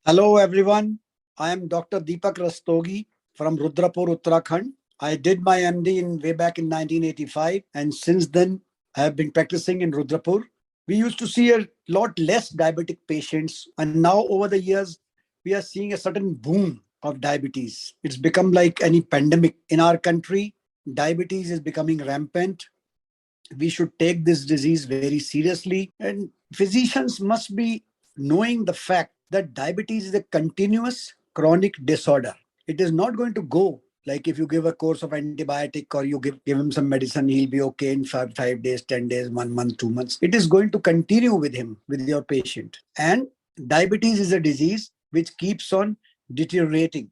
Hello everyone, I am Dr. Deepak Rastogi from Rudrapur, Uttarakhand. I did my MD way back in 1985, and since then I have been practicing in Rudrapur. We used to see a lot less diabetic patients, and now over the years we are seeing a certain boom of diabetes. It's become like any pandemic in our country. Diabetes is becoming rampant. We should take this disease very seriously, and physicians must be knowing the fact that diabetes is a continuous chronic disorder. It is not going to go like if you give a course of antibiotic or you give him some medicine, he'll be okay in 5 days, 10 days, 1 month, 2 months. It is going to continue with him, with your patient. And diabetes is a disease which keeps on deteriorating.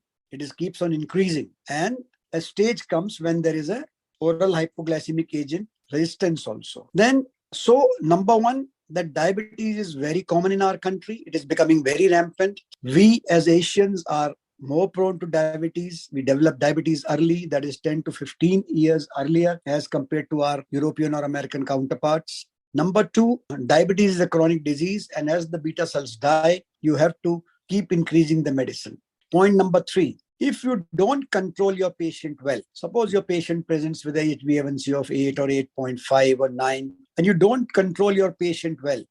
Keeps on increasing. And a stage comes when there is a oral hypoglycemic agent resistance also. Then, so number one, that diabetes is very common in our country. It is becoming very rampant. We as Asians are more prone to diabetes. We develop diabetes early, that is 10 to 15 years earlier as compared to our European or American counterparts. Number two, diabetes is a chronic disease, and as the beta cells die, you have to keep increasing the medicine. Point number three, if you don't control your patient well, suppose your patient presents with a HbA1c of 8 or 8.5 or 9, and you don't control your patient well,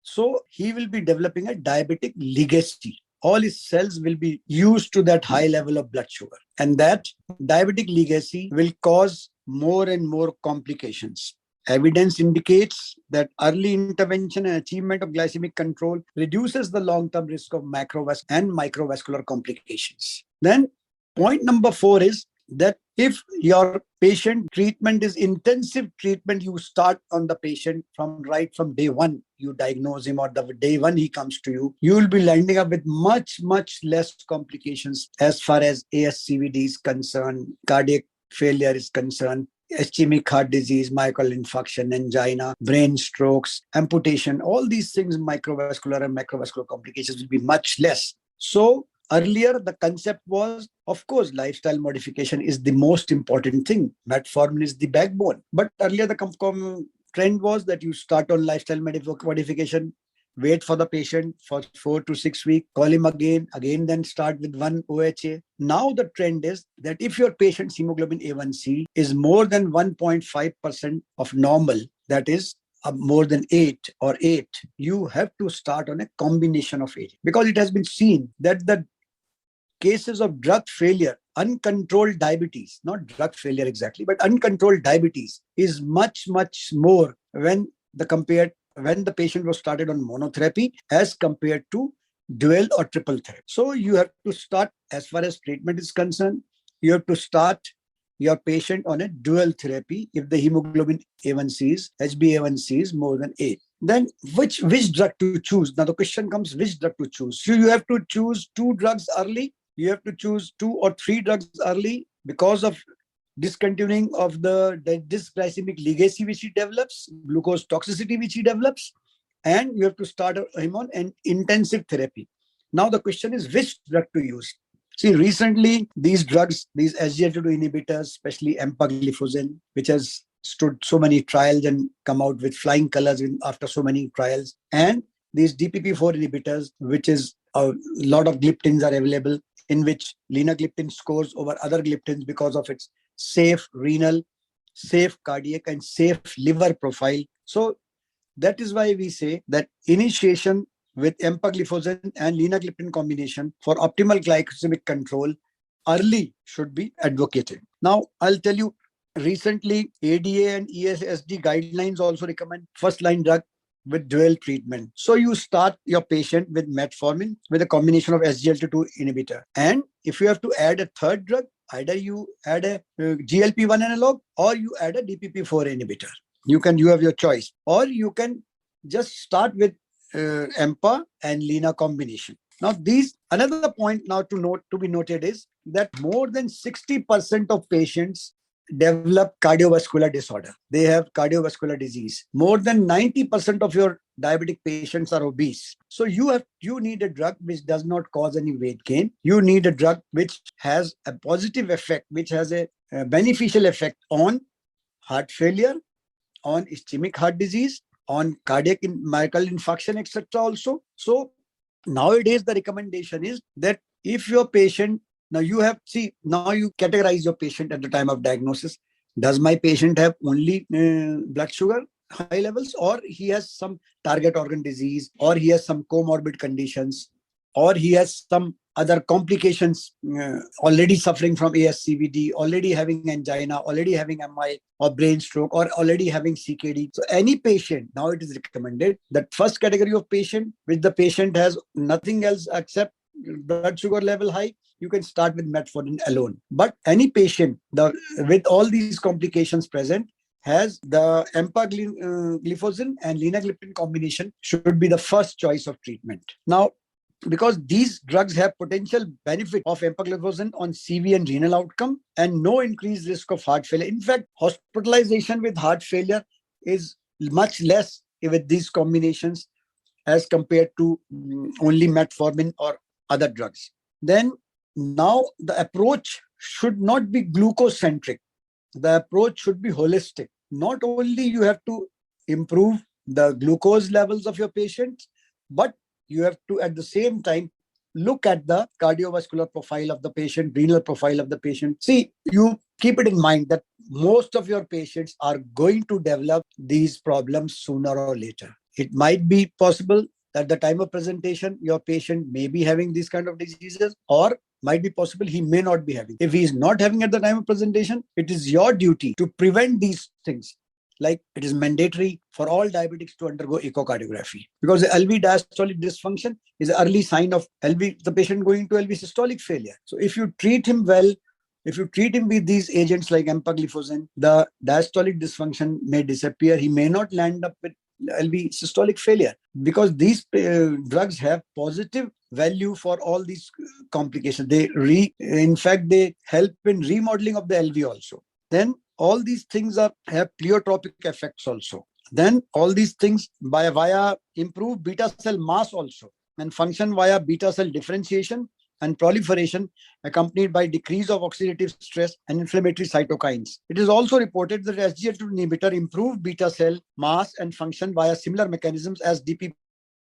so he will be developing a diabetic legacy. All his cells will be used to that high level of blood sugar. And that diabetic legacy will cause more and more complications. Evidence indicates that early intervention and achievement of glycemic control reduces the long-term risk of macrovascular and microvascular complications. Then point number 4 is that if your patient treatment is intensive treatment, you start on the patient right from day one, you diagnose him, or the day one he comes to you, you will be landing up with much less complications as far as ASCVD is concerned, cardiac failure is concerned, ischemic heart disease, myocardial infarction, angina, brain strokes, amputation. All these things, microvascular and macrovascular complications, will be much less. So earlier, the concept was, of course, lifestyle modification is the most important thing. Metformin is the backbone. But earlier, the trend was that you start on lifestyle modification, wait for the patient for 4 to 6 weeks, call him again, then start with one OHA. Now the trend is that if your patient's hemoglobin A1c is more than 1.5% of normal, that is more than 8 or 8, you have to start on a combination of agents. Because it has been seen that the cases of drug failure, uncontrolled diabetes, not drug failure exactly, but uncontrolled diabetes is much more when the patient was started on monotherapy as compared to dual or triple therapy. So you have to start, as far as treatment is concerned, you have to start your patient on a dual therapy if the hemoglobin A1c is, HbA1c is more than 8. Then which drug to choose? Now the question comes, which drug to choose? So you have to choose 2 drugs early. You have to choose 2 or 3 drugs early because of discontinuing of the glycemic legacy which he develops, glucose toxicity which he develops, and you have to start him on an intensive therapy. Now the question is which drug to use. See, recently these drugs, these SGLT2 inhibitors, especially Empagliflozin, which has stood so many trials and come out with flying colors after so many trials, and these DPP4 inhibitors, which is a lot of gliptins are available, in which linagliptin scores over other gliptins because of its safe renal, safe cardiac, and safe liver profile. So that is why we say that initiation with empagliflozin and linagliptin combination for optimal glycemic control early should be advocated. Now, I'll tell you, recently ADA and ESSD guidelines also recommend first-line drug with dual treatment. So you start your patient with metformin with a combination of SGLT2 inhibitor. And if you have to add a third drug, either you add a GLP-1 analog or you add a DPP4 inhibitor. You have your choice. Or you can just start with EMPA and LINA combination. Now, another point now to be noted is that more than 60% of patients develop cardiovascular disorder. They have cardiovascular disease. More than 90% of your diabetic patients are obese. So you need a drug which does not cause any weight gain. You need a drug which has a positive effect, which has a beneficial effect on heart failure, on ischemic heart disease, on cardiac myocardial infarction, etc. also. So nowadays the recommendation is that if your patient, now you categorize your patient at the time of diagnosis. Does my patient have only blood sugar high levels, or he has some target organ disease, or he has some comorbid conditions, or he has some other complications, already suffering from ASCVD, already having angina, already having MI or brain stroke, or already having CKD. So any patient, now it is recommended that first category of patient, which the patient has nothing else except blood sugar level high, you can start with metformin alone. But any patient with all these complications present has the empagliflozin and linagliptin combination should be the first choice of treatment. Now, because these drugs have potential benefit of empagliflozin on CV and renal outcome and no increased risk of heart failure. In fact, hospitalization with heart failure is much less with these combinations as compared to only metformin or other drugs. Then now the approach should not be glucose-centric. The approach should be holistic. Not only you have to improve the glucose levels of your patients, but you have to at the same time look at the cardiovascular profile of the patient, renal profile of the patient. See, you keep it in mind that most of your patients are going to develop these problems sooner or later. It might be possible at the time of presentation, your patient may be having these kind of diseases, or might be possible he may not be having. If he is not having at the time of presentation, it is your duty to prevent these things. Like it is mandatory for all diabetics to undergo echocardiography, because the LV diastolic dysfunction is an early sign of the patient going to LV systolic failure. So if you treat him well, if you treat him with these agents like empagliflozin, the diastolic dysfunction may disappear. He may not land up with LV systolic failure, because these drugs have positive value for all these complications. In fact, they help in remodeling of the LV also. Then all these things have pleiotropic effects also. Then all these things via improved beta cell mass also, and function via beta cell differentiation and proliferation, accompanied by decrease of oxidative stress and inflammatory cytokines. It is also reported that SGLT2 inhibitor improve beta cell mass and function via similar mechanisms as DPP4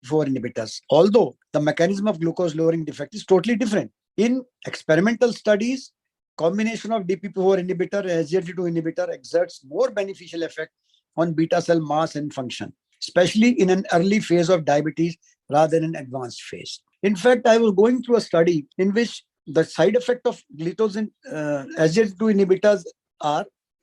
inhibitors, although the mechanism of glucose lowering effect is totally different. In experimental studies, combination of DPP4 inhibitor and SGLT2 inhibitor exerts more beneficial effect on beta cell mass and function, especially in an early phase of diabetes rather than an advanced phase. In fact, I was going through a study in which the side effect of SGLT2 inhibitors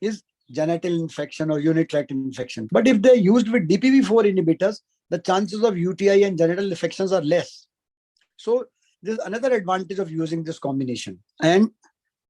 is genital infection or urinary tract infection. But if they're used with DPP4 inhibitors, the chances of UTI and genital infections are less. So there's another advantage of using this combination. And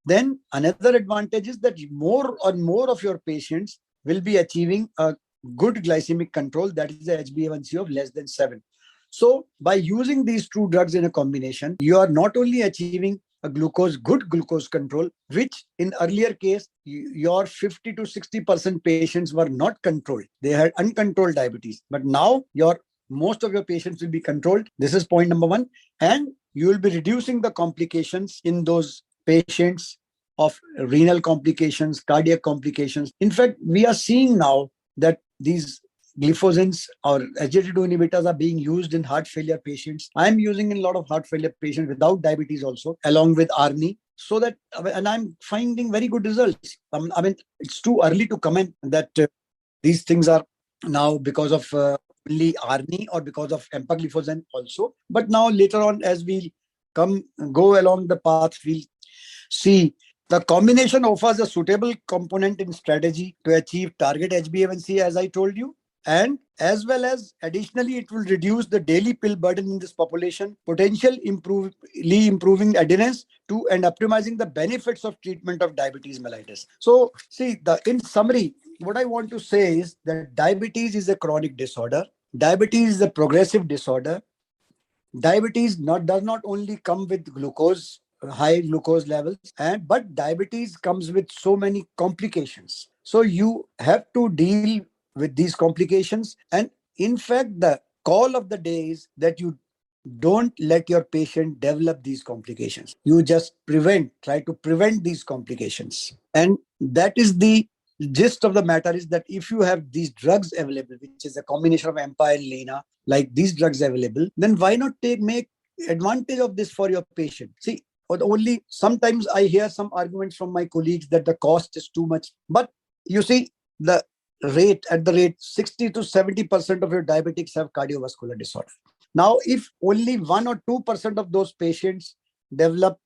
then another advantage is that more and more of your patients will be achieving a good glycemic control, that is the HbA1c of less than 7. So by using these two drugs in a combination, you are not only achieving a good glucose control, which in earlier case, your 50 to 60% patients were not controlled. They had uncontrolled diabetes. But now most of your patients will be controlled. This is point number one. And you will be reducing the complications in those patients of renal complications, cardiac complications. In fact, we are seeing now that these gliflozins or SGLT2 inhibitors are being used in heart failure patients. I'm using in a lot of heart failure patients without diabetes also, along with ARNI. So that, and I'm finding very good results. I mean, it's too early to comment that these things are now because of only ARNI or because of empagliflozin also. But now later on, as we go along the path, we'll see the combination offers a suitable component in strategy to achieve target HbA1c, as I told you. And as well as additionally, it will reduce the daily pill burden in this population, potentially improving adherence to and optimizing the benefits of treatment of diabetes mellitus. So see, in summary, what I want to say is that diabetes is a chronic disorder. Diabetes is a progressive disorder. Diabetes does not only come with high glucose levels, but diabetes comes with so many complications. So you have to deal with these complications. And in fact, the call of the day is that you don't let your patient develop these complications. You just try to prevent these complications. And that is the gist of the matter, is that if you have these drugs available, which is a combination of Empa and Lina, like these drugs available, then why not make advantage of this for your patient? See, only sometimes I hear some arguments from my colleagues that the cost is too much. But you see, the rate 60 to 70% of your diabetics have cardiovascular disorder. Now, if only 1 or 2% of those patients develop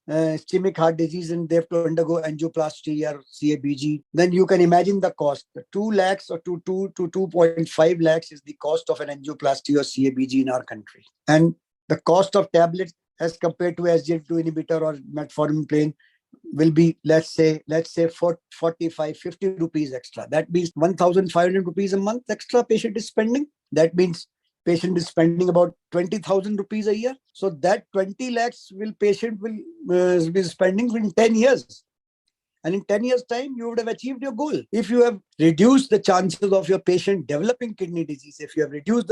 ischemic heart disease and they have to undergo angioplasty or CABG, then you can imagine the cost. 2 lakhs or to 2.5 lakhs is the cost of an angioplasty or CABG in our country. And the cost of tablets as compared to SGLT2 inhibitor or metformin plain will be, let's say 45, 50 rupees extra. That means 1,500 rupees a month extra patient is spending. That means patient is spending about 20,000 rupees a year. So that 20 lakhs patient will be spending in 10 years. And in 10 years' time, you would have achieved your goal. If you have reduced the chances of your patient developing kidney disease, if you have reduced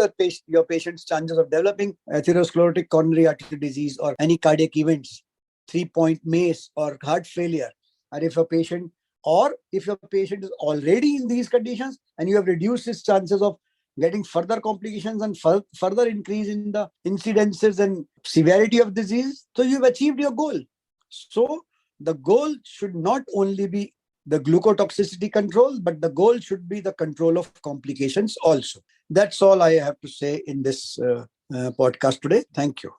your patient's chances of developing atherosclerotic coronary artery disease or any cardiac events, 3-point MACE or heart failure, and if your patient is already in these conditions and you have reduced his chances of getting further complications and further increase in the incidences and severity of disease, so you've achieved your goal. So the goal should not only be the glucotoxicity control, but the goal should be the control of complications also. That's all I have to say in this podcast today. Thank you.